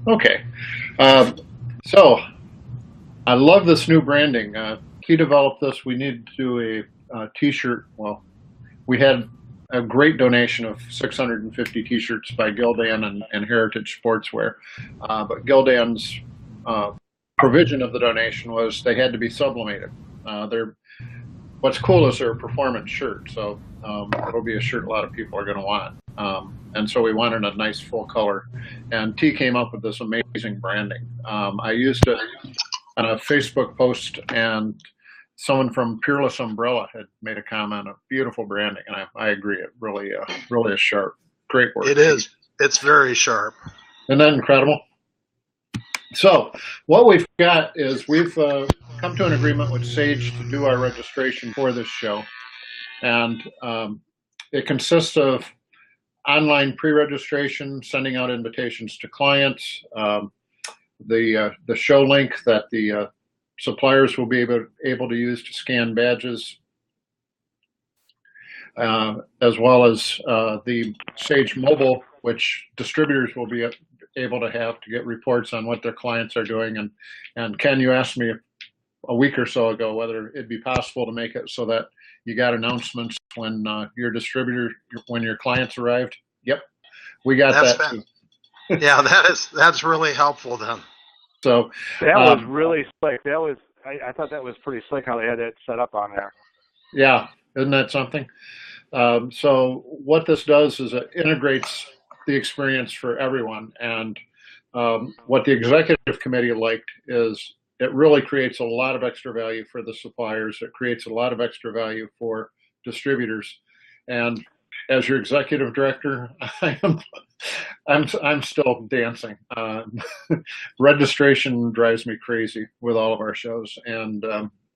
Okay. Uh, so I love this new branding. He developed this. We need to do a T-shirt. Well, we had a great donation of 650 T-shirts by Gildan and Heritage Sportswear, but Gildan's uh, provision of the donation was they had to be sublimated. They're what's cool is they're a performance shirt, so it'll be a shirt a lot of people are going to want. And so we wanted a nice full color, and T came up with this amazing branding. I used it on a Facebook post, and someone from Peerless Umbrella had made a comment of beautiful branding, and I agree. It really is sharp. Great work, It T. is. It's very sharp. Isn't that incredible? So what we've got is we've come to an agreement with Sage to do our registration for this show, and it consists of online pre-registration, sending out invitations to clients, the show link that the suppliers will be able to use to scan badges, as well as the Sage Mobile, which distributors will be able to have to get reports on what their clients are doing. And Ken, you asked me a week or so ago whether it'd be possible to make it so that you got announcements when your distributor, when your clients arrived. Yep, we got That's that too. Yeah, that's really helpful then. So that was really slick. That was I thought that was pretty slick how they had that set up on there. yeah, isn't that something? So what this does is it integrates the experience for everyone. And what the executive committee liked is it really creates a lot of extra value for the suppliers. It creates a lot of extra value for distributors. And as your executive director, I'm still dancing. Registration drives me crazy with all of our shows, and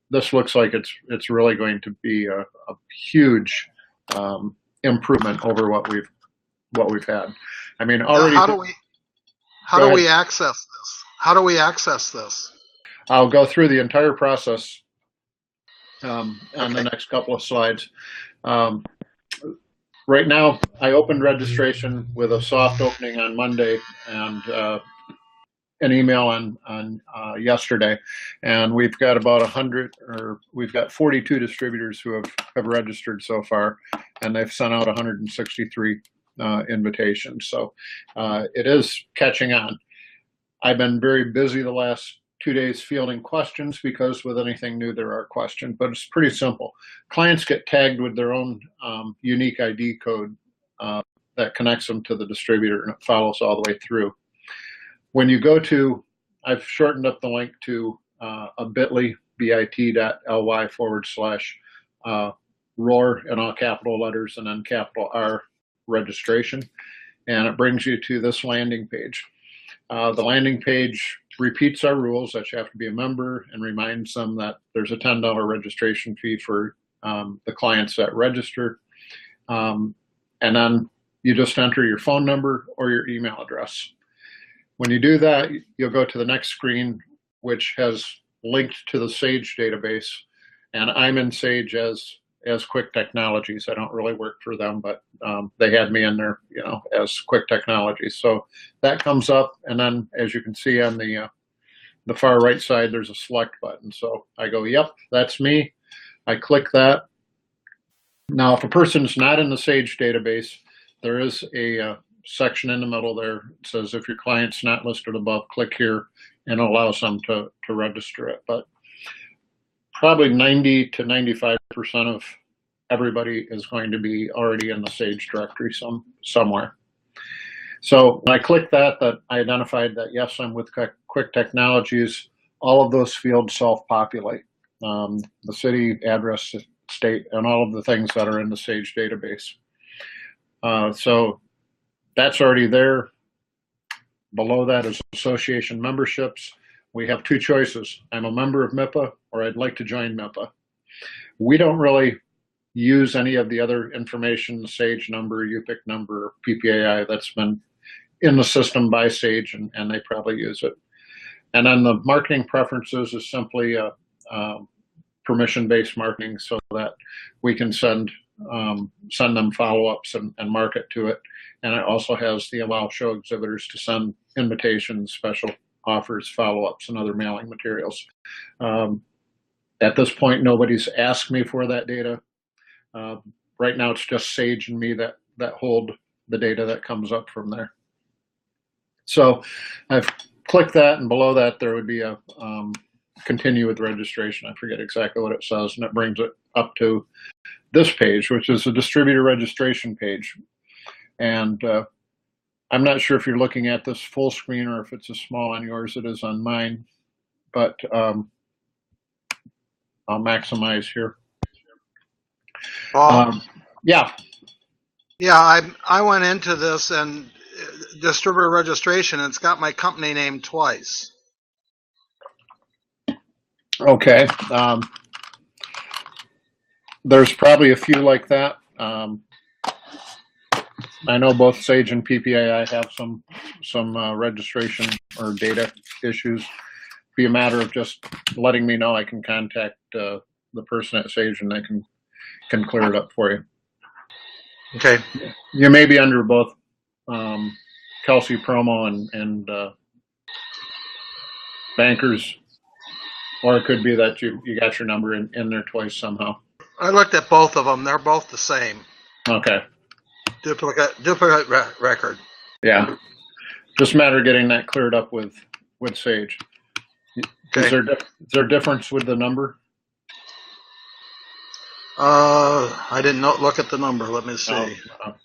this looks like it's really going to be a huge improvement over what we've had. I mean, already. How do we access this? How do we access this? I'll go through the entire process on the next couple of slides. Right now, I opened registration with a soft opening on Monday and an email on yesterday, and we've got about 100, or we've got 42 distributors who have registered so far, and they've sent out 163 invitations. So it is catching on. I've been very busy the last 2 days fielding questions because with anything new there are questions, but it's pretty simple. Clients get tagged with their own unique ID code that connects them to the distributor, and it follows all the way through. When you go to, I've shortened up the link to a bit.ly, bit.ly / ROAR in all capital letters and then capital R registration, and it brings you to this landing page. The landing page repeats our rules that you have to be a member and reminds them that there's a $10 registration fee for the clients that register. And then you just enter your phone number or your email address. When you do that, you'll go to the next screen, which has linked to the Sage database. And I'm in Sage as Quick Technologies. I don't really work for them, but they had me in there, as Quick Technologies. So that comes up, and then as you can see on the far right side, there's a select button. So I go, yep, that's me. I click that. Now, if a person's not in the Sage database, there is a section in the middle there. It says if your client's not listed above, click here, and it allows them to register it. But probably 90 to 95% of everybody is going to be already in the Sage directory somewhere. So when I click that I identified that, yes, I'm with Quick Technologies. All of those fields self-populate. The city, address, state, and all of the things that are in the Sage database. So that's already there. Below that is association memberships. We have two choices. I'm a member of MIPA, or I'd like to join MIPA. We don't really use any of the other information, Sage number, UPIC number, PPAI, that's been in the system by Sage, and they probably use it. And then the marketing preferences is simply a permission-based marketing so that we can send send them follow-ups and mark it to it. And it also has the allow show exhibitors to send invitations, special offers, follow-ups, and other mailing materials. At this point, nobody's asked me for that data. Right now, it's just Sage and me that hold the data that comes up from there. So I've clicked that, and below that there would be a continue with registration. I forget exactly what it says, and it brings it up to this page, which is the distributor registration page. And I'm not sure if you're looking at this full screen or if it's as small on yours. It is on mine, but I'll maximize here. Yeah. Yeah, I went into this and distributor registration, and it's got my company name twice. Okay. There's probably a few like that. I know both Sage and PPAI have some registration or data issues. Be a matter of just letting me know. I can contact the person at Sage, and they can clear it up for you. Okay. You may be under both Kelsey Promo and Bankers, or it could be that you got your number in there twice somehow. I looked at both of them. They're both the same. Okay. Duplicate record. Yeah. Just a matter of getting that cleared up with Sage. Okay. Is there a difference with the number? I didn't look at the number. Let me see. Oh.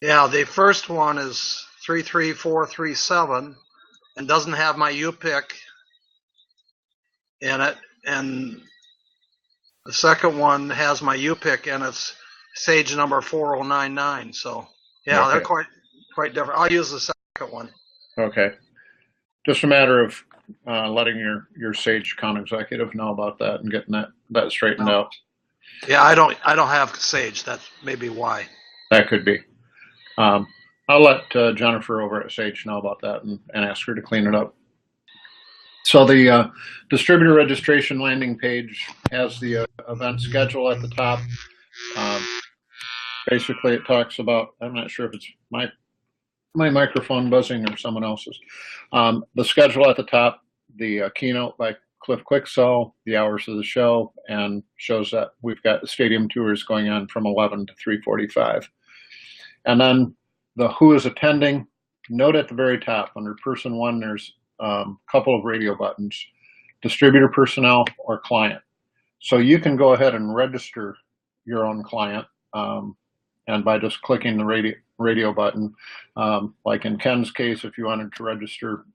Yeah, the first one is 33437 and doesn't have my UPIC in it, and the second one has my UPIC and it's Sage number 4099. So yeah, okay. They're quite different. I'll use the second one. Okay. Just a matter of letting your Sage account executive know about that and getting that straightened out. Yeah, I don't have Sage. That may be why. That could be. I'll let Jennifer over at Sage know about that and ask her to clean it up. So the distributor registration landing page has the event schedule at the top. Basically, it talks about, I'm not sure if it's my microphone buzzing or someone else's. The schedule at the top, the keynote by Cliff Quicksell, the hours of the show, and shows that we've got stadium tours going on from 11 to 3:45. And then the who is attending, note at the very top under person one, there's a couple of radio buttons, distributor personnel or client. So you can go ahead and register your own client, and by just clicking the radio button, like in Ken's case, if you wanted to register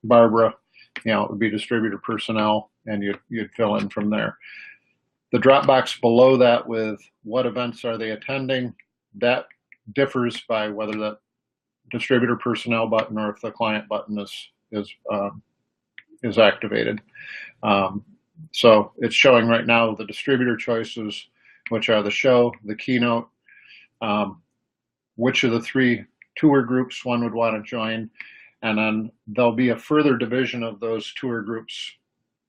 Barbara, it would be distributor personnel, and you'd fill in from there. The drop box below that with what events are they attending, that differs by whether the distributor personnel button or if the client button is activated. So it's showing right now the distributor choices, which are the show, the keynote, which of the three tour groups one would want to join, and then there'll be a further division of those tour groups.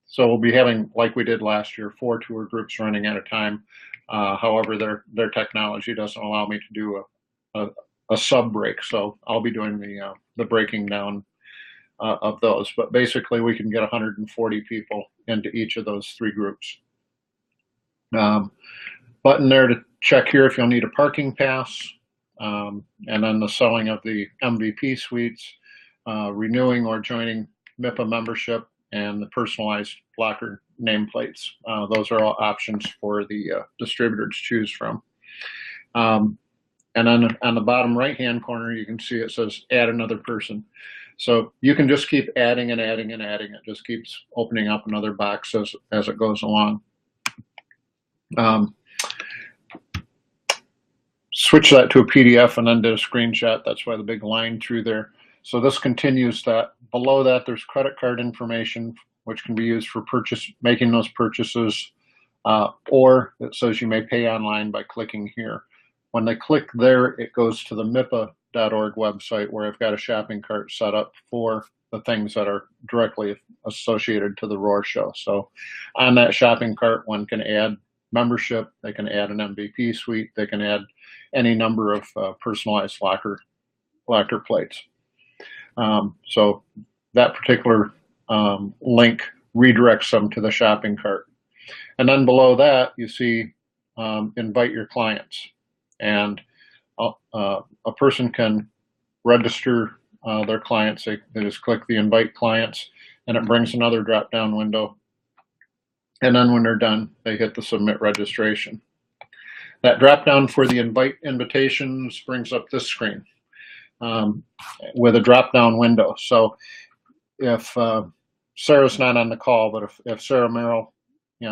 So we'll be having, like we did last year, 4 tour groups running at a time. However, their technology doesn't allow me to do a sub break, so I'll be doing the breaking down of those. But basically, we can get 140 people into each of those 3 groups. Button there to check here if you'll need a parking pass, and then the selling of the MVP suites, renewing or joining MIPA membership, and the personalized blocker nameplates. Those are all options for the distributor to choose from. And then on the bottom right-hand corner, you can see it says add another person. So you can just keep adding and adding and adding. It just keeps opening up another box as it goes along. Switch that to a PDF and then did a screenshot. That's why the big line through there. So this continues that. Below that, there's credit card information, which can be used for making those purchases, or it says you may pay online by clicking here. When they click there, it goes to the MIPA.org website where I've got a shopping cart set up for the things that are directly associated to the Roar show. So on that shopping cart, one can add membership, they can add an MVP suite, they can add any number of personalized locker plates. So that particular link redirects them to the shopping cart. And then below that, you see invite your clients. And a person can register their clients. They just click the invite clients, and it brings another drop-down window. And then when they're done, they hit the submit registration. That drop-down for the invite invitations brings up this screen with a drop-down window. So if Sarah's not on the call, but if Sarah Merrill,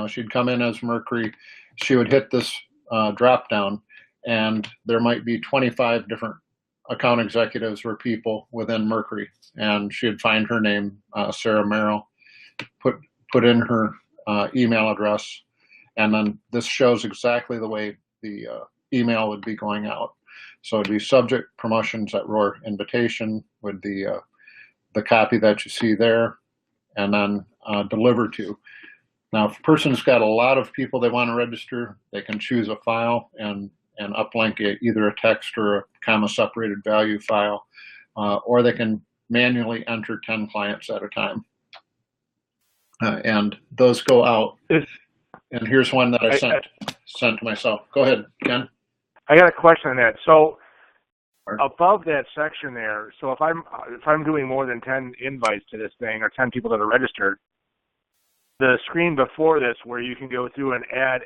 she'd come in as Mercury, she would hit this drop-down, and there might be 25 different account executives or people within Mercury, and she'd find her name, Sarah Merrill, put in her email address, and then this shows exactly the way the email would be going out. So it'd be subject promotions at Roar invitation with the copy that you see there, and then deliver to. Now, if a person's got a lot of people they want to register, they can choose a file and uplink either a text or a comma-separated value file, or they can manually enter 10 clients at a time. And those go out. And here's one that I sent to myself. Go ahead, Ken. I got a question on that. So above that section there, so if I'm doing more than 10 invites to this thing or 10 people that are registered, the screen before this where you can go through and add,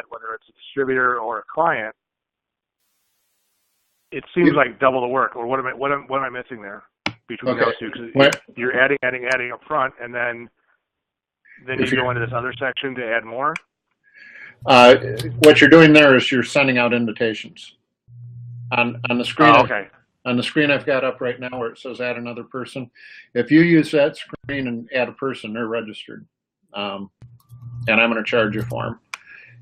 whether it's a distributor or a client, it seems like double the work. Or what am I missing there between those two? Because you're adding up front, and then you go into this other section to add more. What you're doing there is you're sending out invitations on the screen. Oh, okay. On the screen I've got up right now where it says add another person. If you use that screen and add a person, they're registered, and I'm going to charge you for them.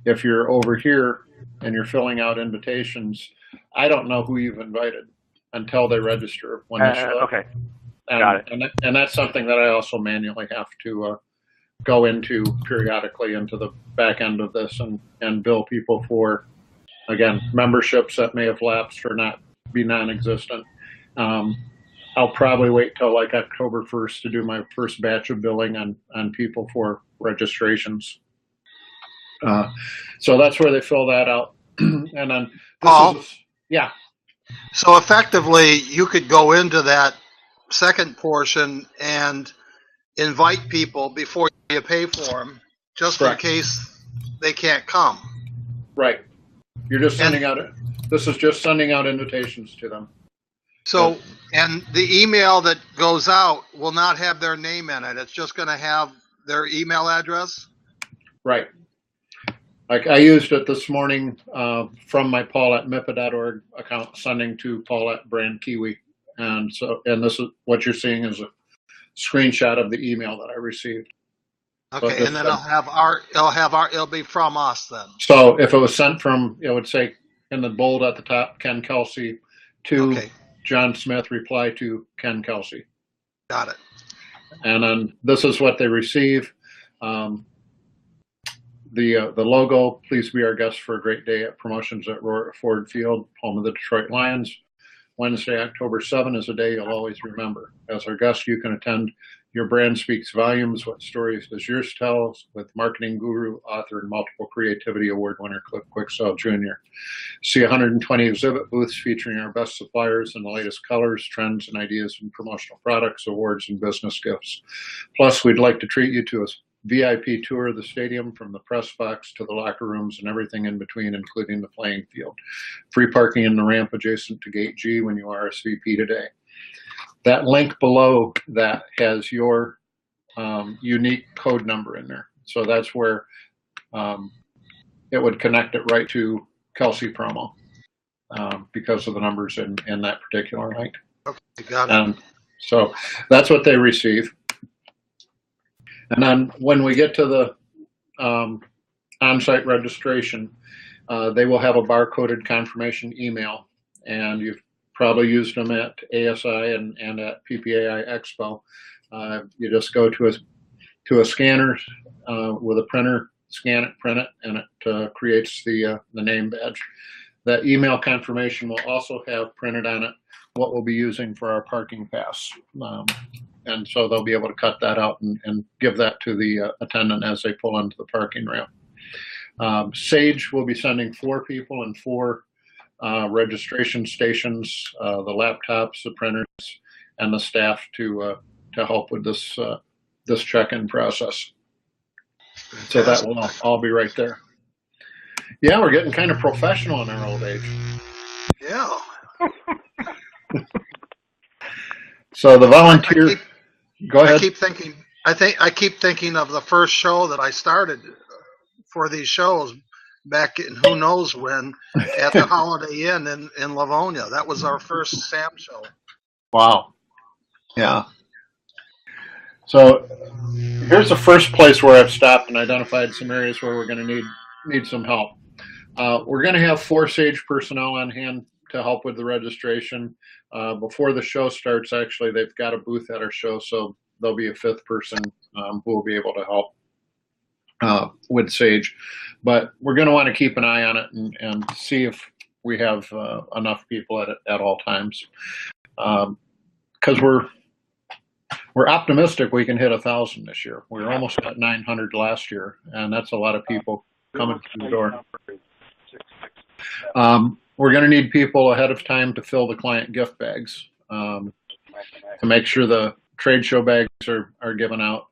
If you're over here and you're filling out invitations, I don't know who you've invited until they register when they show up. Okay. Got it. And that's something that I also manually have to go into periodically into the back end of this and bill people for, again, memberships that may have lapsed or be non-existent. I'll probably wait till like October 1st to do my first batch of billing on people for registrations. So that's where they fill that out. And then yeah. So effectively, you could go into that second portion and invite people before you pay for them, just Correct. in case they can't come. Right. You're just sending out. This is just sending out invitations to them. So, and the email that goes out will not have their name in it. It's just going to have their email address. Right. Like I used it this morning from my paul@mipa.org account, sending to paul@brandkiwi. And this is what you're seeing is a screenshot of the email that I received. Okay, and then it'll be from us then. So if it was sent from, it would say in the bold at the top, Ken Kelsey to John Smith, reply to Ken Kelsey. Got it. And then this is what they receive. The logo, please be our guest for a great day at promotions at Ford Field, home of the Detroit Lions. Wednesday, October 7 is a day you'll always remember. As our guest, you can attend Your Brand Speaks Volumes. What stories does yours tell? With marketing guru, author, and multiple creativity award winner Cliff Quicksell Jr. See 120 exhibit booths featuring our best suppliers in the latest colors, trends, and ideas in promotional products, awards, and business gifts. Plus, we'd like to treat you to a VIP tour of the stadium from the press box to the locker rooms and everything in between, including the playing field. Free parking in the ramp adjacent to Gate G when you RSVP today. That link below that has your unique code number in there. So that's where it would connect it right to Kelsey Promo because of the numbers in that particular link. Okay, got it. So that's what they receive. And then when we get to the on-site registration, they will have a barcoded confirmation email, and you've probably used them at ASI and at PPAI Expo. You just go to a scanner with a printer, scan it, print it, and it creates the name badge. That email confirmation will also have printed on it what we'll be using for our parking pass. And so they'll be able to cut that out and give that to the attendant as they pull into the parking ramp. Sage will be sending 4 people and 4 registration stations, the laptops, the printers, and the staff to help with this check-in process. So that will all be right there. Yeah, we're getting kind of professional in our old age. Yeah. So the volunteer. Go ahead. I keep thinking of the first show that I started for these shows back in who knows when at the Holiday Inn in Livonia. That was our first SAM show. Wow. Yeah. So here's the first place where I've stopped and identified some areas where we're going to need some help. We're going to have 4 Sage personnel on hand to help with the registration. Before the show starts, actually, they've got a booth at our show, so there'll be a 5th person who will be able to help with Sage. But we're going to want to keep an eye on it and see if we have enough people at all times. Because we're optimistic we can hit 1,000 this year. We were almost at 900 last year, and that's a lot of people coming through the door. We're going to need people ahead of time to fill the client gift bags, to make sure the trade show bags are given out.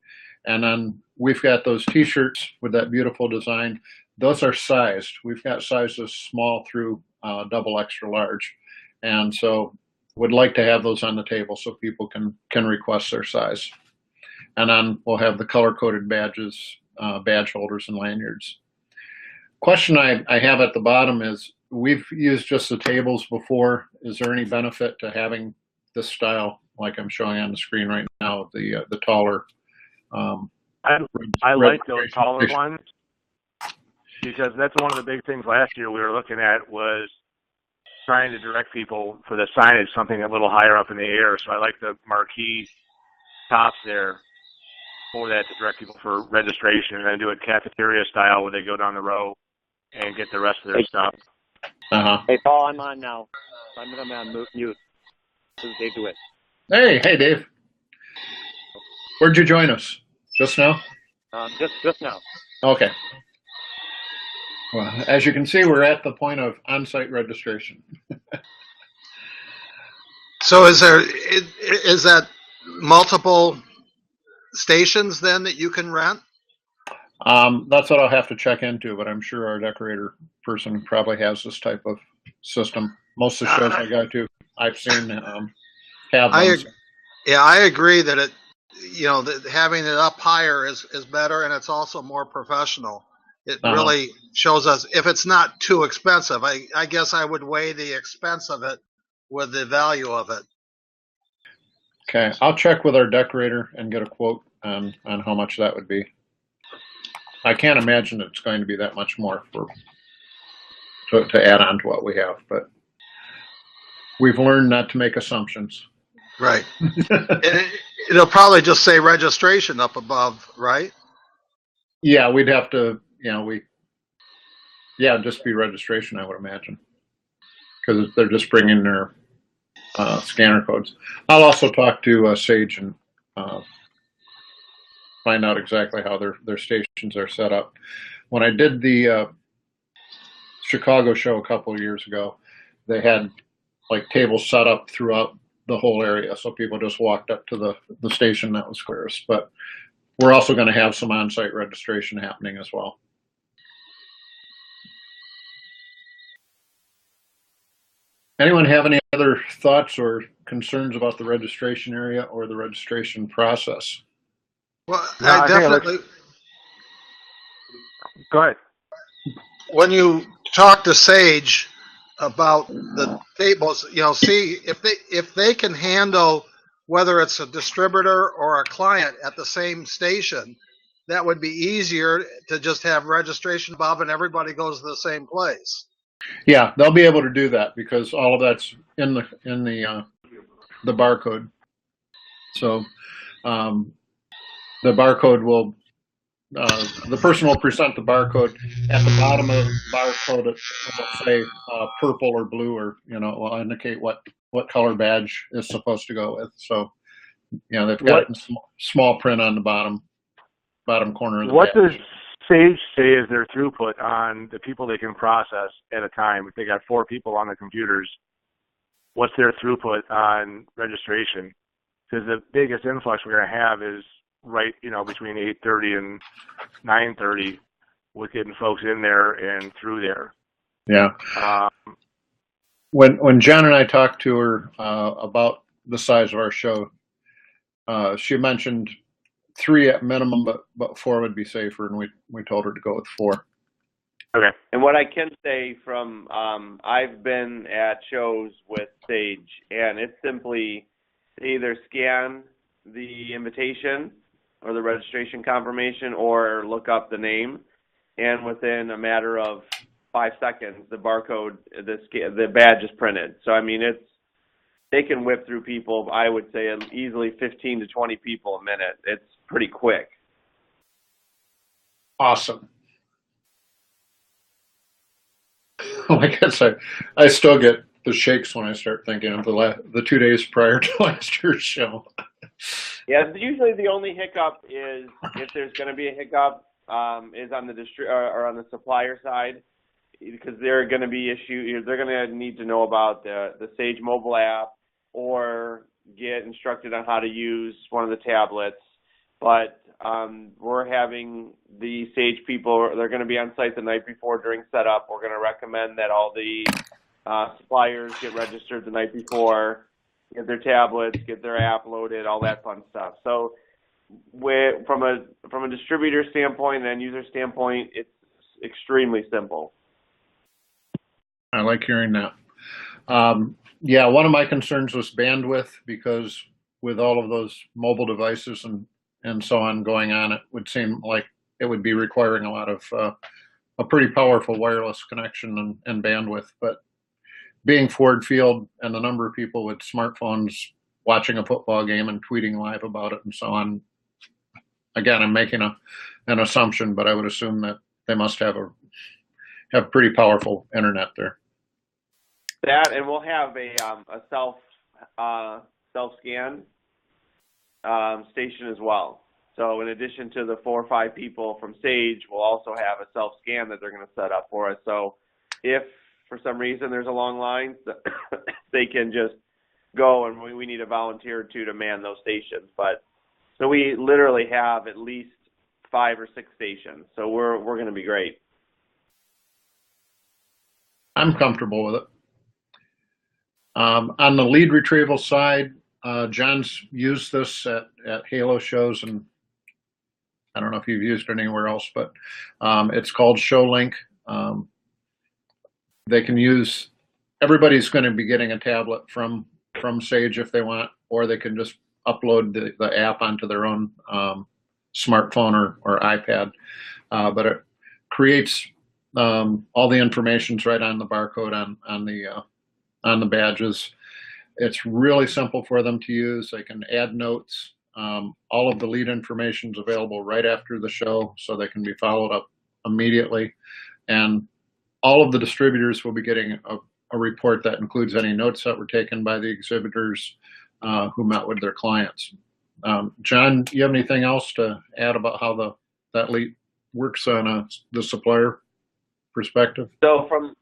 And then we've got those T-shirts with that beautiful design. Those are sized. We've got sizes small through double extra large. And so would like to have those on the table so people can request their size. And then we'll have the color-coded badges, badge holders, and lanyards. Question I have at the bottom is, we've used just the tables before. Is there any benefit to having this style, like I'm showing on the screen right now, the taller? I like those taller ones because that's one of the big things last year we were looking at was trying to direct people for the signage, something a little higher up in the air. So I like the marquee tops there for that to direct people for registration, and then do it cafeteria style where they go down the row and get the rest of their stuff. Hey, Paul, I'm on now. I'm going to on mute. Dave DeWitt. Hey, Dave. Where'd you join us? Just now? Just now. Okay. Well, as you can see, we're at the point of on-site registration. So is that multiple stations then that you can rent? That's what I'll have to check into, but I'm sure our decorator person probably has this type of system. Most of the shows I go to, I've seen have them. I agree that that having it up higher is better, and it's also more professional. It really shows us if it's not too expensive. I guess I would weigh the expense of it with the value of it. Okay, I'll check with our decorator and get a quote on how much that would be. I can't imagine it's going to be that much more to add on to what we have, but we've learned not to make assumptions. Right. It'll probably just say registration up above, right? Yeah, we'd have to, just be registration, I would imagine, because they're just bringing their scanner codes. I'll also talk to Sage and find out exactly how their stations are set up. When I did the Chicago show a couple of years ago, they had like tables set up throughout the whole area, so people just walked up to the station that was clearest. But we're also going to have some on-site registration happening as well. Anyone have any other thoughts or concerns about the registration area or the registration process? Well, I definitely. Go ahead. When you talk to Sage about the tables, see if they can handle whether it's a distributor or a client at the same station, that would be easier to just have registration above and everybody goes to the same place. Yeah, they'll be able to do that because all of that's in the barcode. So the barcode will the person will present the barcode. At the bottom of the barcode, it will say purple or blue, or it will indicate what color badge is supposed to go with. So they've got it in small print on the bottom corner of the What does badge. Sage say is their throughput on the people they can process at a time? If they got 4 people on the computers, what's their throughput on registration? Because the biggest influx we're going to have is right, between 8:30 and 9:30 with getting folks in there and through there. Yeah. When Jen and I talked to her about the size of our show, she mentioned 3 at minimum, but 4 would be safer, and we told her to go with 4. Okay. And what I can say from I've been at shows with Sage, and it's simply either scan the invitation or the registration confirmation or look up the name, and within a matter of 5 seconds, the barcode, the badge is printed. So I mean, they can whip through people. I would say easily 15 to 20 people a minute. It's pretty quick. Awesome. Like I said, I still get the shakes when I start thinking of the 2 days prior to last year's show. Yeah, usually the only hiccup is if there's going to be a hiccup is on the or on the supplier side, because they're going to be they're going to need to know about the Sage mobile app or get instructed on how to use one of the tablets. But we're having the Sage people, they're going to be on site the night before during setup. We're going to recommend that all the suppliers get registered the night before, get their tablets, get their app loaded, all that fun stuff. So from a distributor standpoint and end user standpoint, it's extremely simple. I like hearing that. Yeah, one of my concerns was bandwidth, because with all of those mobile devices and so on going on, it would seem like it would be requiring a lot of a pretty powerful wireless connection and bandwidth. But being Ford Field and the number of people with smartphones watching a football game and tweeting live about it and so on, again, I'm making an assumption, but I would assume that they must have pretty powerful internet there. That, and we'll have a self scan station as well. So in addition to the 4 or 5 people from Sage, we'll also have a self scan that they're going to set up for us. So if for some reason there's a long line, they can just go, and we need a volunteer or 2 to man those stations. But so we literally have at least 5 or 6 stations. So we're going to be great. I'm comfortable with it. On the lead retrieval side, John's used this at Halo shows, and I don't know if you've used it anywhere else, but it's called ShowLink. They can use, everybody's going to be getting a tablet from Sage if they want, or they can just upload the app onto their own smartphone or iPad. But it creates all the information's right on the barcode on the badges. It's really simple for them to use. They can add notes. All of the lead information is available right after the show, so they can be followed up immediately. And all of the distributors will be getting a report that includes any notes that were taken by the exhibitors who met with their clients. John, do you have anything else to add about how that lead works on the supplier perspective? So from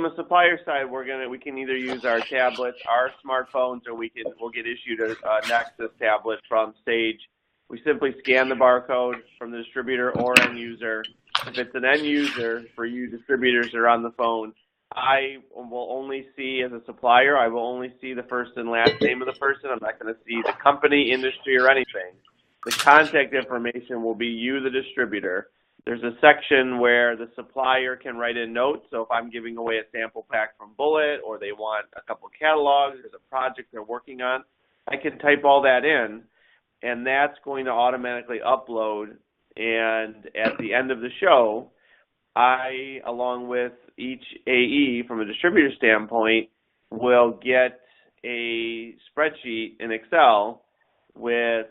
a supplier side, we can either use our tablets, our smartphones, or we'll get issued a Nexus tablet from Sage. We simply scan the barcode from the distributor or end user. If it's an end user, for you distributors that are on the phone, I will only see, as a supplier, I will only see the first and last name of the person. I'm not going to see the company, industry, or anything. The contact information will be you, the distributor. There's a section where the supplier can write in notes. So if I'm giving away a sample pack from Bullet, or they want a couple of catalogs, there's a project they're working on, I can type all that in, and that's going to automatically upload. And at the end of the show, I, along with each AE from a distributor standpoint, will get a spreadsheet in Excel with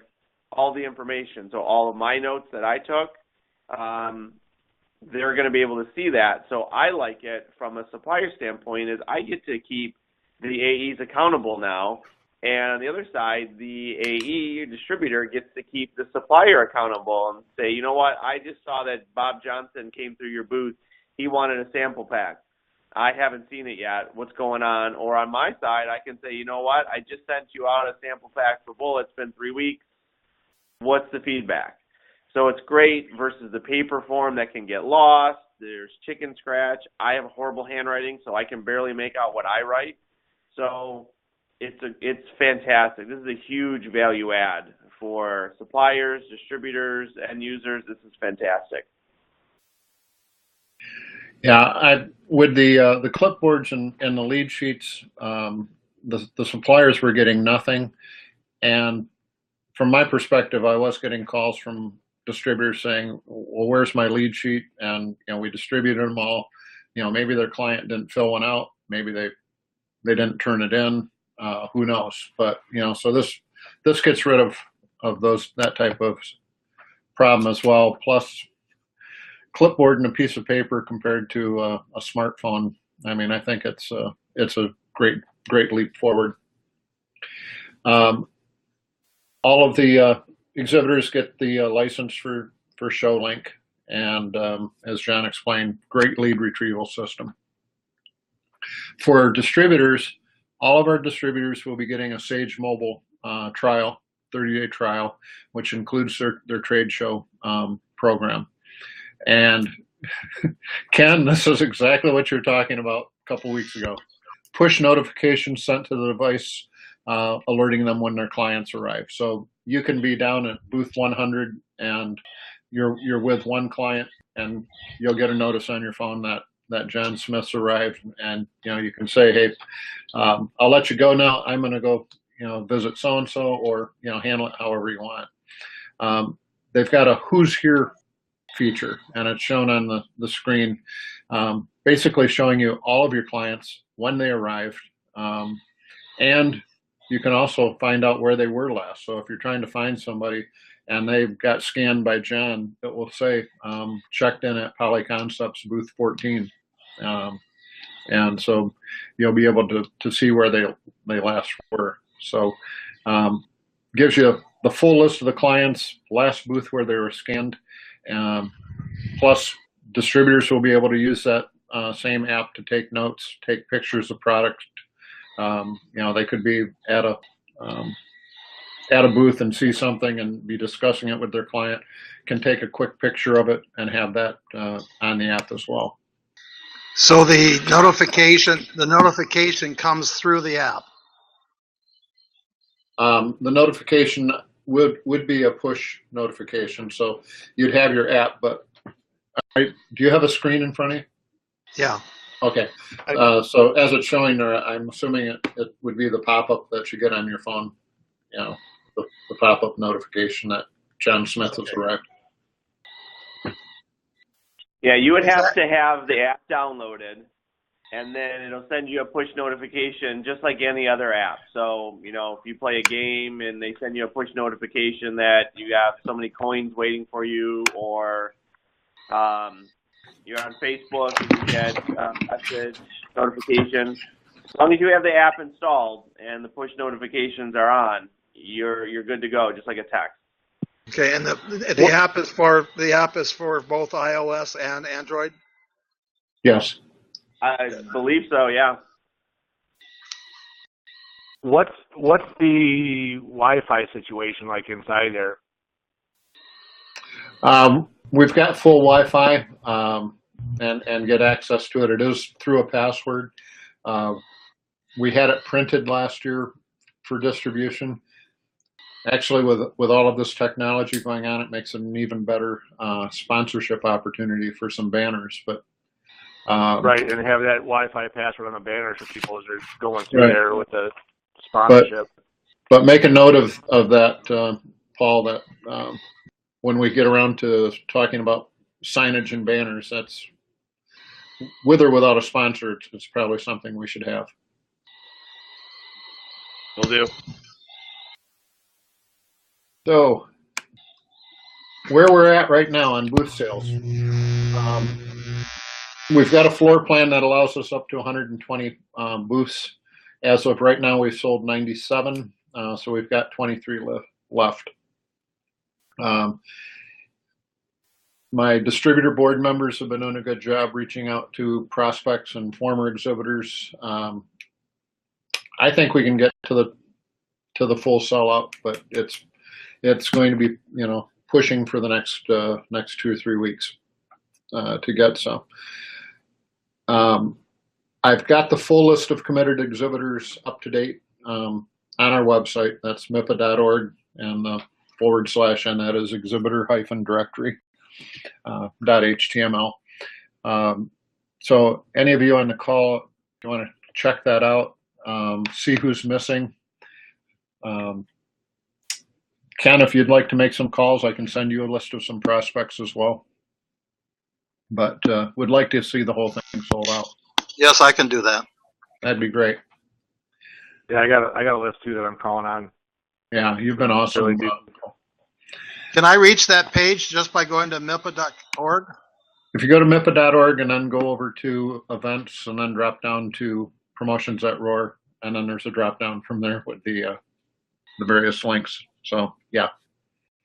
all the information. So all of my notes that I took, they're going to be able to see that. So I like it from a supplier standpoint is I get to keep the AEs accountable now. And on the other side, the AE distributor gets to keep the supplier accountable and say, you know what, I just saw that Bob Johnson came through your booth. He wanted a sample pack. I haven't seen it yet. What's going on? Or on my side, I can say, you know what, I just sent you out a sample pack for bull. It's been 3 weeks. What's the feedback? So it's great versus the paper form that can get lost. There's chicken scratch. I have horrible handwriting, so I can barely make out what I write. So it's fantastic. This is a huge value add for suppliers, distributors, end users. This is fantastic. Yeah, with the clipboards and the lead sheets, the suppliers were getting nothing, and from my perspective, I was getting calls from distributors saying, "Well, where's my lead sheet?" And we distributed them all. Maybe their client didn't fill one out. Maybe they didn't turn it in. Who knows? But so this gets rid of that type of problem as well. Plus, clipboard and a piece of paper compared to a smartphone. I mean, I think it's a great leap forward. All of the exhibitors get the license for ShowLink, and as John explained, great lead retrieval system. For distributors, all of our distributors will be getting a Sage Mobile trial, 30-day trial, which includes their trade show program. And Ken, this is exactly what you're talking about a couple weeks ago. Push notifications sent to the device, alerting them when their clients arrive. So you can be down at booth 100 and you're with one client, and you'll get a notice on your phone that John Smith's arrived, and you can say, hey, I'll let you go now. I'm going to go visit so and so, or handle it however you want. They've got a who's here feature, and it's shown on the screen, basically showing you all of your clients when they arrived, and you can also find out where they were last. So if you're trying to find somebody and they've got scanned by John, it will say checked in at Poly Concepts booth 14, and so you'll be able to see where they last were. So gives you the full list of the clients, last booth where they were scanned. Plus, distributors will be able to use that same app to take notes, take pictures of products. They could be at a booth and see something and be discussing it with their client, can take a quick picture of it and have that on the app as well. So the notification comes through the app. The notification would be a push notification. So you'd have your app, but do you have a screen in front of you? Yeah. Okay. So as it's showing there, I'm assuming it would be the pop-up that you get on your phone, the pop-up notification that John Smith has arrived. Yeah, you would have to have the app downloaded, and then it'll send you a push notification just like any other app. So, if you play a game and they send you a push notification that you have so many coins waiting for you, or you're on Facebook and you get a message notification, as long as you have the app installed and the push notifications are on, you're good to go, just like a text. Okay, and the app is for both iOS and Android? Yes. I believe so, yeah. What's the Wi-Fi situation like inside there? We've got full Wi-Fi and get access to it. It is through a password. We had it printed last year for distribution. Actually, with all of this technology going on, it makes it an even better sponsorship opportunity for some banners. But right, and have that Wi-Fi password on the banner so people as they're going through there with the sponsorship. But make a note of that, Paul, that when we get around to talking about signage and banners, with or without a sponsor, it's probably something we should have. Will do. So, where we're at right now on booth sales, we've got a floor plan that allows us up to 120 booths. As of right now, we've sold 97, so we've got 23 left. My distributor board members have been doing a good job reaching out to prospects and former exhibitors. I think we can get to the full sellout, but it's going to be, you know, pushing for the next 2 or 3 weeks to get so. I've got the full list of committed exhibitors up to date on our website. That's MIPA.org, and the / and that is exhibitor-directory. .html. So any of you on the call, if you want to check that out, see who's missing. Ken, if you'd like to make some calls, I can send you a list of some prospects as well. But would like to see the whole thing sold out. Yes, I can do that. That'd be great. Yeah, I got a list too that I'm calling on. Yeah, you've been awesome. Really do. Can I reach that page just by going to MIPA.org? If you go to MIPA.org and then go over to events and then drop down to promotions at Roar, and then there's a drop down from there with the various links. So yeah.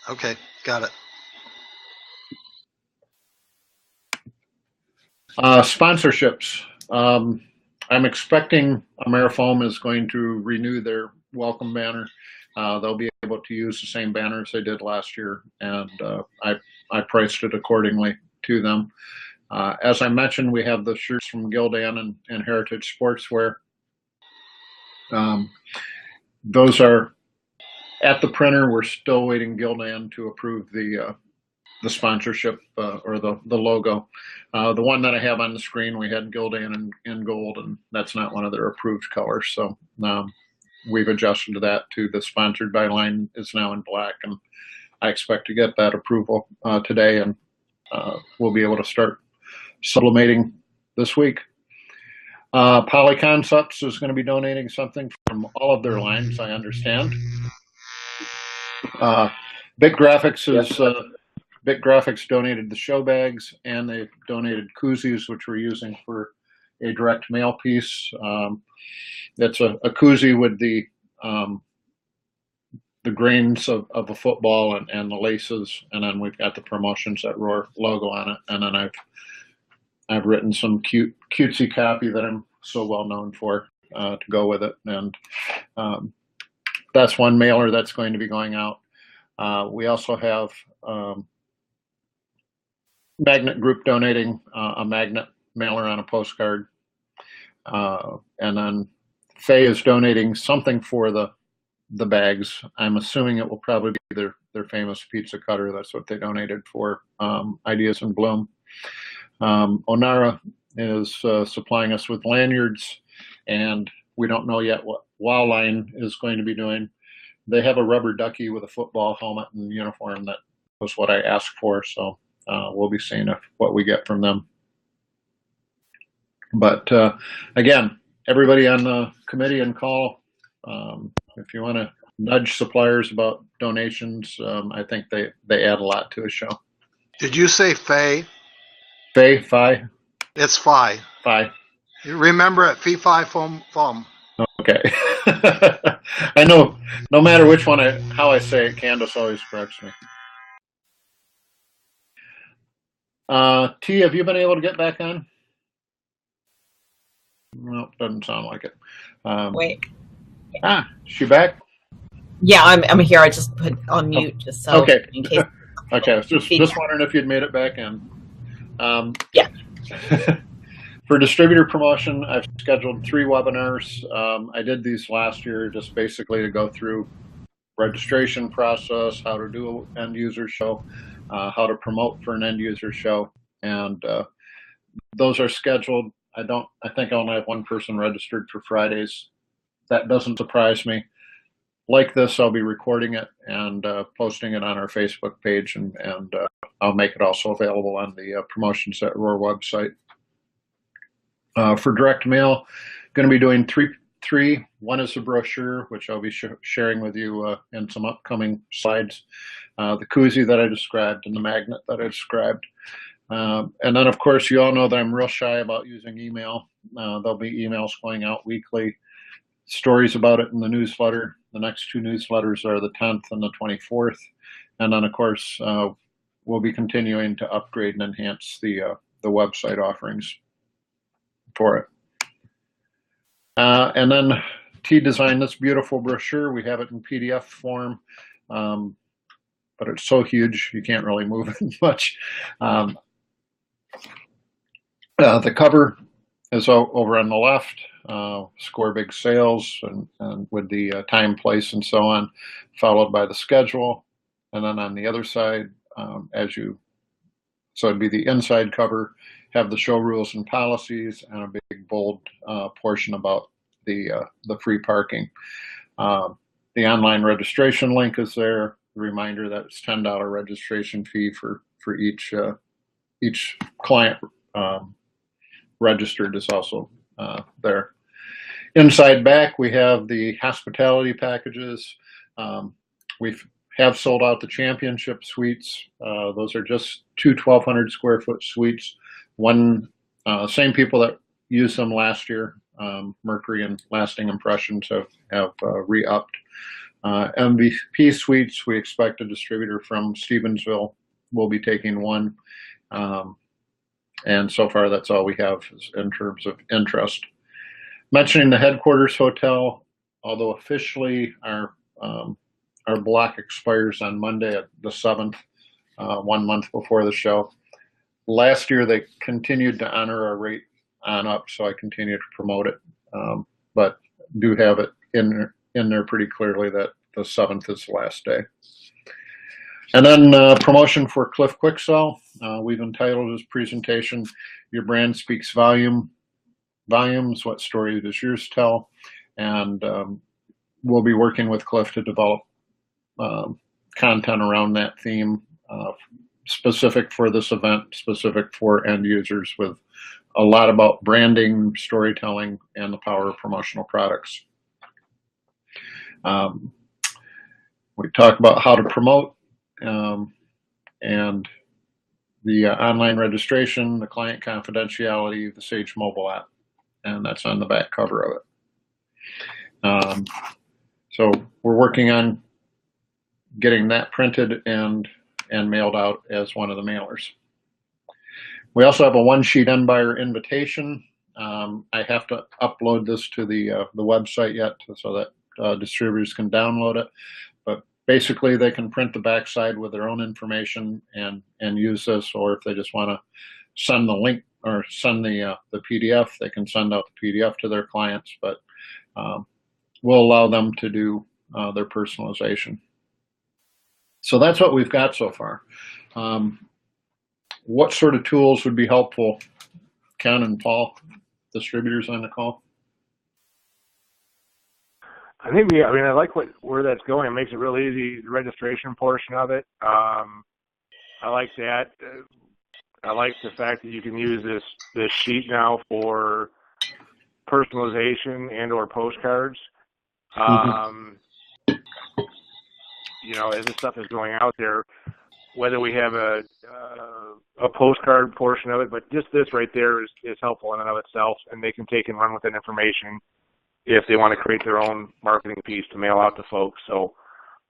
Okay, got it. Sponsorships. I'm expecting Amerifoam is going to renew their welcome banner. They'll be able to use the same banners they did last year, and I priced it accordingly to them. As I mentioned, we have the shirts from Gildan and Heritage Sportswear. Those are at the printer. We're still waiting Gildan to approve the sponsorship or the logo. The one that I have on the screen, we had Gildan in gold, and that's not one of their approved colors. So we've adjusted to that to the sponsored by line is now in black, and I expect to get that approval today, and we'll be able to start sublimating this week. Poly Concepts is going to be donating something from all of their lines, I understand. Big Graphics is Big Graphics donated the show bags, and they've donated koozies, which we're using for a direct mail piece. That's a koozie with the grains of a football and the laces, and then we've got the Promotions at Roar logo on it, and then I've written some cutesy copy that I'm so well known for to go with it, and that's one mailer that's going to be going out. We also have Magnet Group donating a magnet mailer on a postcard, and then Faye is donating something for the bags. I'm assuming it will probably be their famous pizza cutter. That's what they donated for Ideas in Bloom. Onara is supplying us with lanyards, and we don't know yet what Wowline is going to be doing. They have a rubber ducky with a football helmet and uniform. That was what I asked for, so we'll be seeing what we get from them. But again, everybody on the committee and call, if you want to nudge suppliers about donations, I think they add a lot to a show. Did you say Faye? Fi? It's Fi. Fi. You remember it, Fee, Fi, Foam. Okay. I know no matter which one, how I say it, Candace always corrects me. T, have you been able to get back on? No, doesn't sound like it. Wait. She back? Yeah, I'm here. I just put on mute just so okay. In case. Okay, just wondering if you'd made it back in. Yeah. For distributor promotion, I've scheduled 3 webinars. I did these last year just basically to go through registration process, how to do an end user show, how to promote for an end user show, and those are scheduled. I think I only have one person registered for Fridays. That doesn't surprise me. Like this, I'll be recording it and posting it on our Facebook page, and I'll make it also available on the Promotions at Roar website. For direct mail, going to be doing three. One is the brochure, which I'll be sharing with you in some upcoming slides. The koozie that I described and the magnet that I described. And then, of course, you all know that I'm real shy about using email. There'll be emails going out weekly, stories about it in the newsletter. The next two newsletters are the 10th and the 24th. And then, of course, we'll be continuing to upgrade and enhance the website offerings for it. And then T designed this beautiful brochure. We have it in PDF form, but it's so huge you can't really move it much. The cover is over on the left, score big sales and with the time, place, and so on, followed by the schedule. And then on the other side, so it'd be the inside cover, have the show rules and policies, and a big bold portion about the free parking. The online registration link is there. The reminder that it's $10 registration fee for each client registered is also there. Inside back, we have the hospitality packages. We have sold out the championship suites. Those are just two 1,200 square foot suites. Same people that used them last year, Mercury and Lasting Impressions have re-upped. MVP suites, we expect a distributor from Stevensville will be taking one. And so far, that's all we have in terms of interest. Mentioning the headquarters hotel, although officially our block expires on Monday at the 7th, 1 month before the show. Last year, they continued to honor our rate on up, so I continue to promote it, but do have it in there pretty clearly that the 7th is the last day. And then promotion for Cliff Quicksell. We've entitled his presentation, Your Brand Speaks Volumes, What Story Does Yours Tell? And we'll be working with Cliff to develop content around that theme, specific for this event, specific for end users, with a lot about branding, storytelling, and the power of promotional products. We talk about how to promote and the online registration, the client confidentiality, the Sage mobile app, and that's on the back cover of it. So we're working on getting that printed and mailed out as one of the mailers. We also have a one-sheet end buyer invitation. I have to upload this to the website yet so that distributors can download it. But basically, they can print the backside with their own information and use this, or if they just want to send the link or send the PDF, they can send out the PDF to their clients. But we'll allow them to do their personalization. So that's what we've got so far. What sort of tools would be helpful, Ken and Paul, distributors on the call? I like where that's going. It makes it real easy, the registration portion of it. I like that. I like the fact that you can use this sheet now for personalization and or postcards. As this stuff is going out there, whether we have a postcard portion of it, but just this right there is helpful in and of itself, and they can take and run with that information if they want to create their own marketing piece to mail out to folks. So,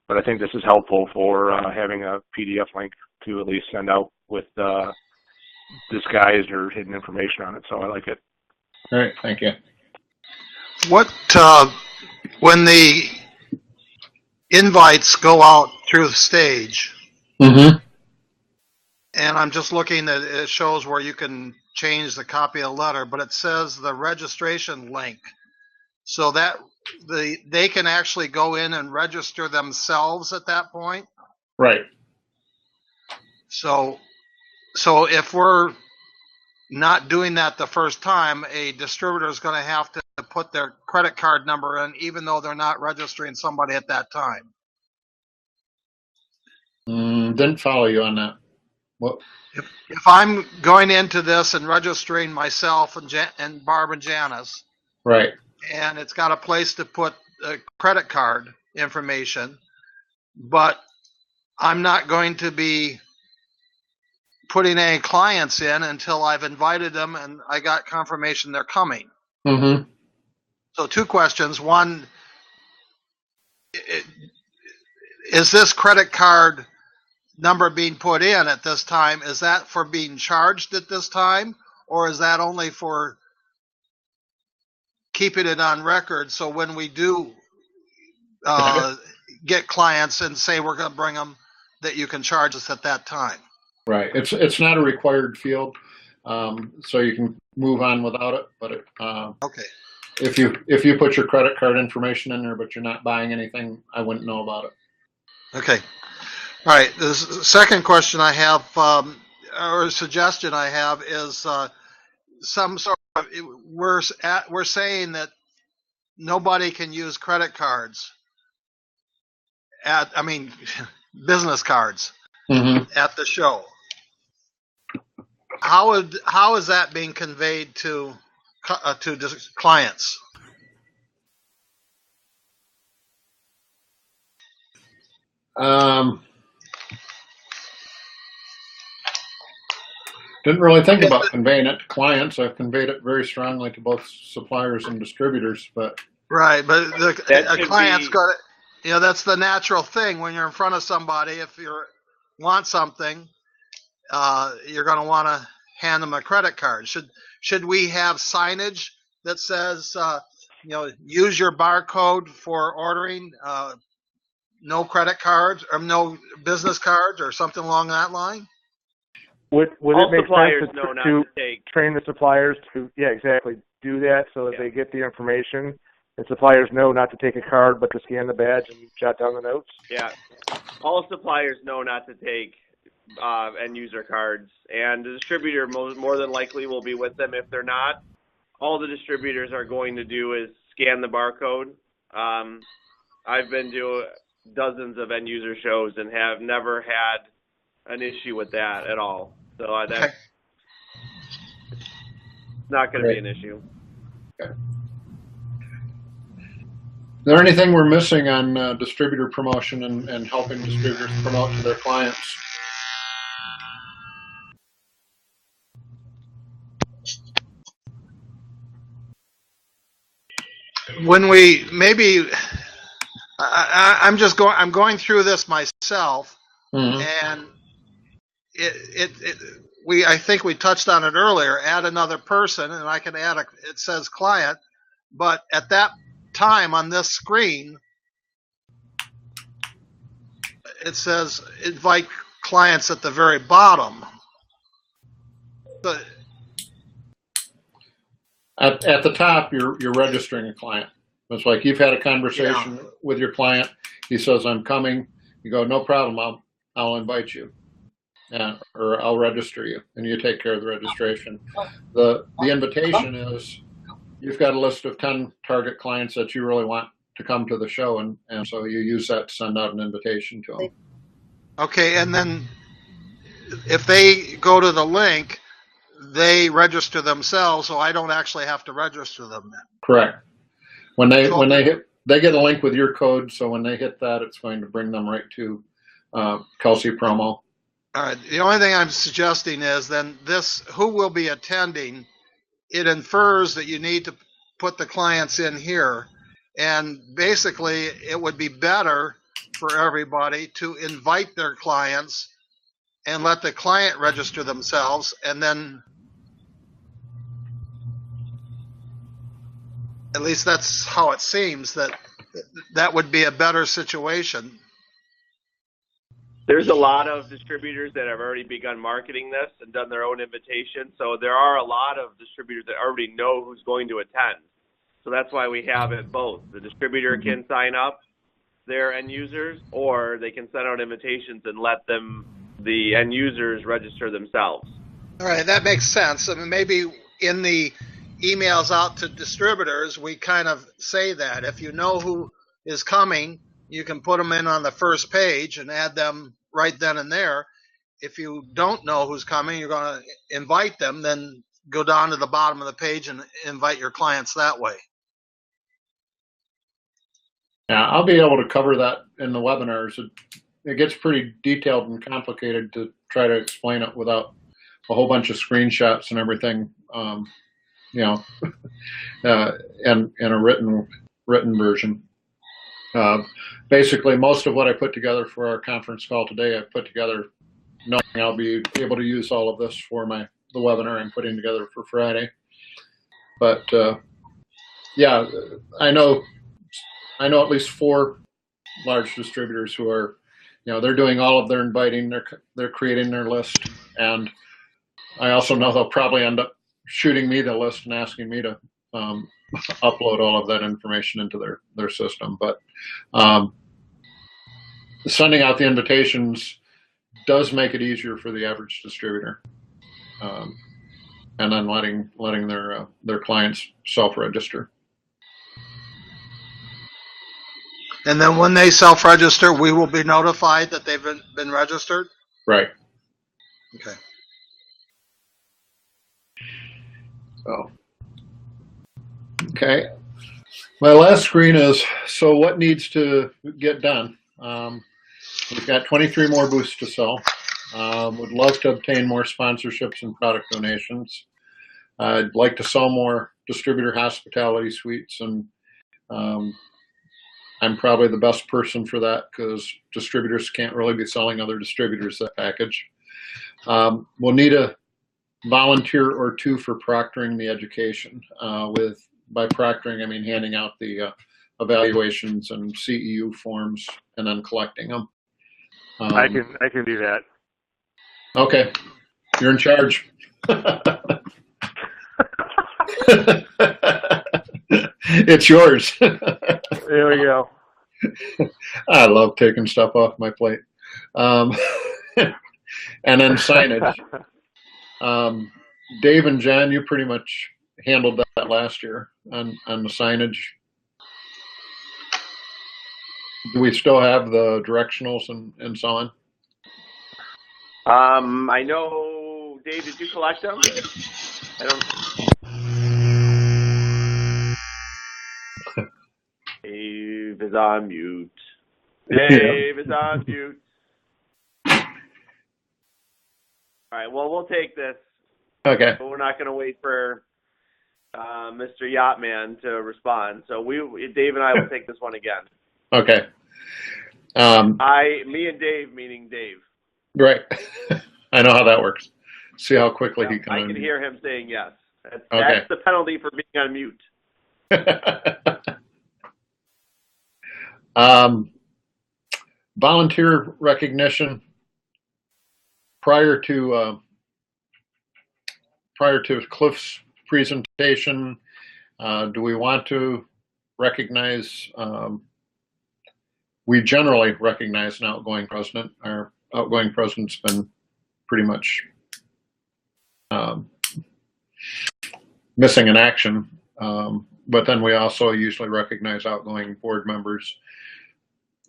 but I think this is helpful for having a PDF link to at least send out with disguised or hidden information on it. So I like it. All right, thank you. When the invites go out through the stage, Mm-hmm. and I'm just looking at it, shows where you can change the copy of the letter, but it says the registration link, so that they can actually go in and register themselves at that point. Right. So if we're not doing that the first time, a distributor is going to have to put their credit card number in, even though they're not registering somebody at that time. Didn't follow you on that. Well, If I'm going into this and registering myself and Barb and Janice, right. and it's got a place to put credit card information, but I'm not going to be putting any clients in until I've invited them and I got confirmation they're coming. Mm-hmm. So 2 questions. One, is this credit card number being put in at this time? Is that for being charged at this time? Or is that only for keeping it on record so when we do get clients and say we're going to bring them, that you can charge us at that time? Right. It's not a required field, so you can move on without it. But Okay. if you put your credit card information in there, but you're not buying anything, I wouldn't know about it. Okay. All right. The second question I have, or suggestion I have, is some sort of, we're saying that nobody can use credit cards business cards Mm-hmm. at the show. How is that being conveyed to clients? Didn't really think about conveying it to clients. I've conveyed it very strongly to both suppliers and distributors, but Right, but a client's be- got to, that's the natural thing when you're in front of somebody. If you want something, you're going to want to hand them a credit card. Should we have signage that says, use your barcode for ordering, no credit cards or no business cards or something along that line? Would All it make suppliers sense know not to to take. train the suppliers to, exactly, do that so that they get the information and suppliers know not to take a card but to scan the badge and jot down the notes? Yeah, all suppliers know not to take end user cards, and the distributor more than likely will be with them. If they're not, all the distributors are going to do is scan the barcode. I've been to dozens of end user shows and have never had an issue with that at all. So that's not going to be an issue. Okay. Is there anything we're missing on distributor promotion and helping distributors promote to their clients? When we I'm going through this myself, Mm-hmm. and I think we touched on it earlier. Add another person, and I can add it says client, but at that time on this screen, it says invite clients at the very bottom. But At the top, you're registering a client. It's like you've had a conversation with your client. He says, "I'm coming." You go, "No problem. I'll invite you, or I'll register you," and you take care of the registration. The invitation is you've got a list of 10 target clients that you really want to come to the show, and so you use that to send out an invitation to them. okay, and then if they go to the link, they register themselves, so I don't actually have to register them then. Correct. When they hit, they get a link with your code, so when they hit that, it's going to bring them right to Kelsey promo. All right. The only thing I'm suggesting is then who will be attending, it infers that you need to put the clients in here. And basically, it would be better for everybody to invite their clients and let the client register themselves, and then at least that's how it seems, that would be a better situation. There's a lot of distributors that have already begun marketing this and done their own invitation. So there are a lot of distributors that already know who's going to attend. So that's why we have it both. The distributor can sign up their end users, or they can send out invitations and let the end users register themselves. All right, that makes sense. I mean, maybe in the emails out to distributors, we kind of say that if you know who is coming, you can put them in on the first page and add them right then and there. if you don't know who's coming, you're going to invite them, then go down to the bottom of the page and invite your clients that way. Yeah, I'll be able to cover that in the webinars. It gets pretty detailed and complicated to try to explain it without a whole bunch of screenshots and everything, you know, and in a written version. Basically, most of what I put together for our conference call today, I put together knowing I'll be able to use all of this for the webinar I'm putting together for Friday. But yeah, I know at least 4 large distributors who are, they're doing all of their inviting, they're creating their list, and I also know they'll probably end up shooting me the list and asking me to upload all of that information into their system. But sending out the invitations does make it easier for the average distributor, and then letting their clients self-register. And then when they self-register, we will be notified that they've been registered? Right. Okay. So, okay. My last screen is, so what needs to get done? We've got 23 more booths to sell. Would love to obtain more sponsorships and product donations. I'd like to sell more distributor hospitality suites, and I'm probably the best person for that because distributors can't really be selling other distributors that package. We'll need a volunteer or 2 for proctoring the education. By proctoring, I mean handing out the evaluations and CEU forms and then collecting them. I can do that. Okay, you're in charge. It's yours. There we go. I love taking stuff off my plate. And then signage. Dave and John, you pretty much handled that last year on the signage. Do we still have the directionals and so on? I know, Dave, did you collect them? I don't. Dave is on mute. Dave is on mute. All right, well, we'll take this. Okay. But we're not going to wait for Mr. Yachtman to respond. So Dave and I will take this one again. Okay. Me and Dave, meaning Dave. Right. I know how that works. See how quickly he can. I can hear him saying yes. That's the penalty for being on mute. Volunteer recognition. Prior to Cliff's presentation, do we want to recognize? We generally recognize an outgoing president. Our outgoing president's been pretty much missing in action, but then we also usually recognize outgoing board members.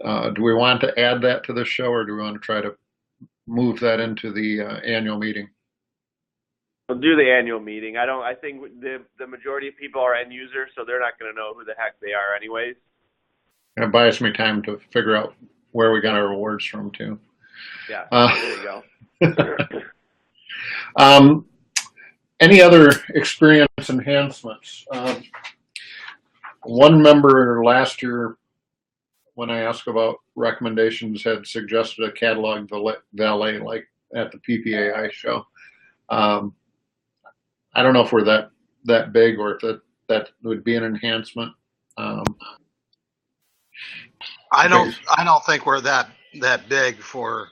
Do we want to add that to the show, or do we want to try to move that into the annual meeting? We'll do the annual meeting. I think the majority of people are end users, so they're not going to know who the heck they are anyways. It buys me time to figure out where we got our awards from too. Yeah, there you go. Any other experience enhancements? One member last year, when I asked about recommendations, had suggested a catalog valet like at the PPAI show. I don't know if we're that big or if that would be an enhancement. I don't think we're that big for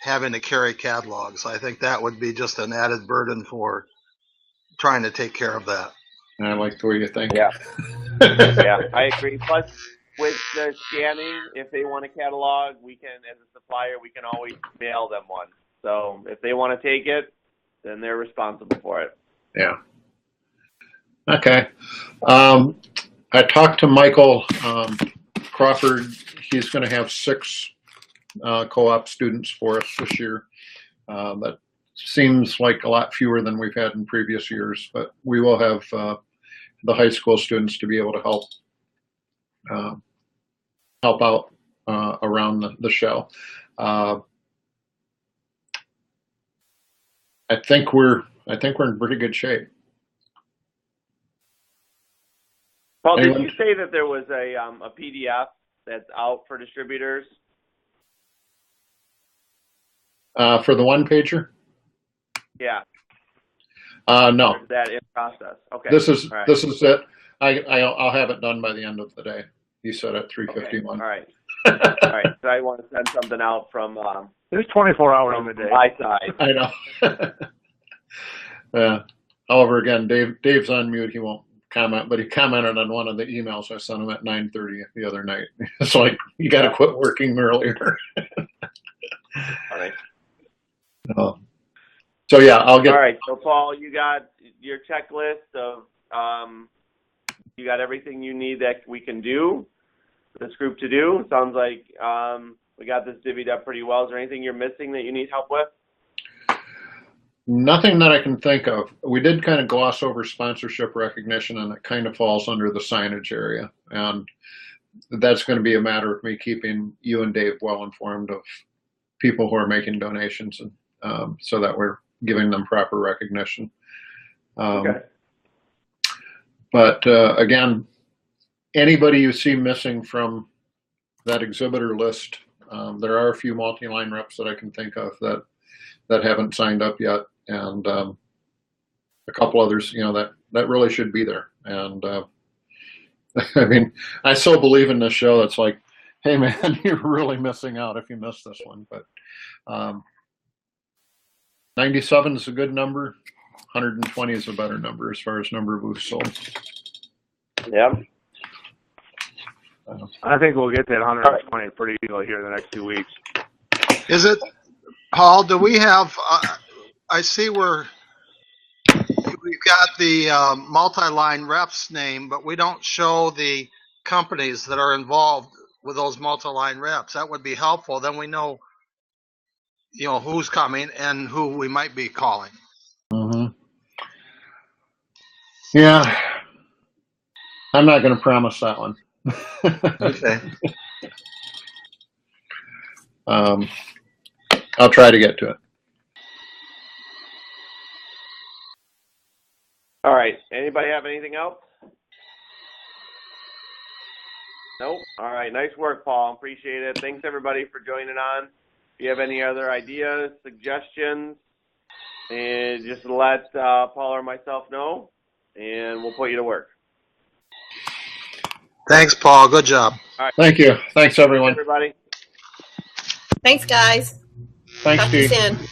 having to carry catalogs. I think that would be just an added burden for trying to take care of that. I like the way you think. Yeah. Yeah, I agree. Plus, with the scanning, if they want a catalog, we can, as a supplier, we can always mail them one. So if they want to take it, then they're responsible for it. Yeah. Okay. I talked to Michael Crawford. He's going to have 6 co-op students for us this year. That seems like a lot fewer than we've had in previous years, but we will have the high school students to be able to help out around the show. I think we're in pretty good shape. Paul, Anyone? did you say that there was a PDF that's out for distributors? For the one pager? Yeah. No. Or is that in process? Okay. This is All right. it. I'll have it done by the end of the day. You said at 3:51. Okay. All right. All right. So I want to send something out from There's 24 hours in the day. my side. I know. Yeah. However, again, Dave's on mute. He won't comment, but he commented on one of the emails I sent him at 9:30 the other night. It's like, you got to quit working earlier. All right. So yeah, I'll get. All right. So Paul, you got your checklist of you got everything you need that we can do, this group to do. Sounds like we got this divvied up pretty well. Is there anything you're missing that you need help with? Nothing that I can think of. We did kind of gloss over sponsorship recognition, and it kind of falls under the signage area. And that's going to be a matter of me keeping you and Dave well informed of people who are making donations, and so that we're giving them proper recognition. Okay. But again, anybody you see missing from that exhibitor list, there are a few multi-line reps that I can think of that haven't signed up yet, and a couple others, that really should be there. And I mean, I so believe in this show. It's like, hey man, you're really missing out if you miss this one. But 97 is a good number. 120 is a better number as far as number of booths sold. Yeah. I think we'll get that 120 pretty easily here in the next 2 weeks. Is it, Paul, do we have, I see we've got the multi-line reps name, but we don't show the companies that are involved with those multi-line reps. That would be helpful. Then we know, who's coming and who we might be calling. Mm-hmm. Yeah. I'm not going to promise that one. Okay. I'll try to get to it. All right. Anybody have anything else? Nope. All right. Nice work, Paul. Appreciate it. Thanks, everybody, for joining on. If you have any other ideas, suggestions, and just let Paul or myself know, and we'll put you to work. Thanks, Paul. Good job. All right. Thank you. Thanks, everyone. Everybody. Thanks, guys. Thanks, Talk to you Steve. soon.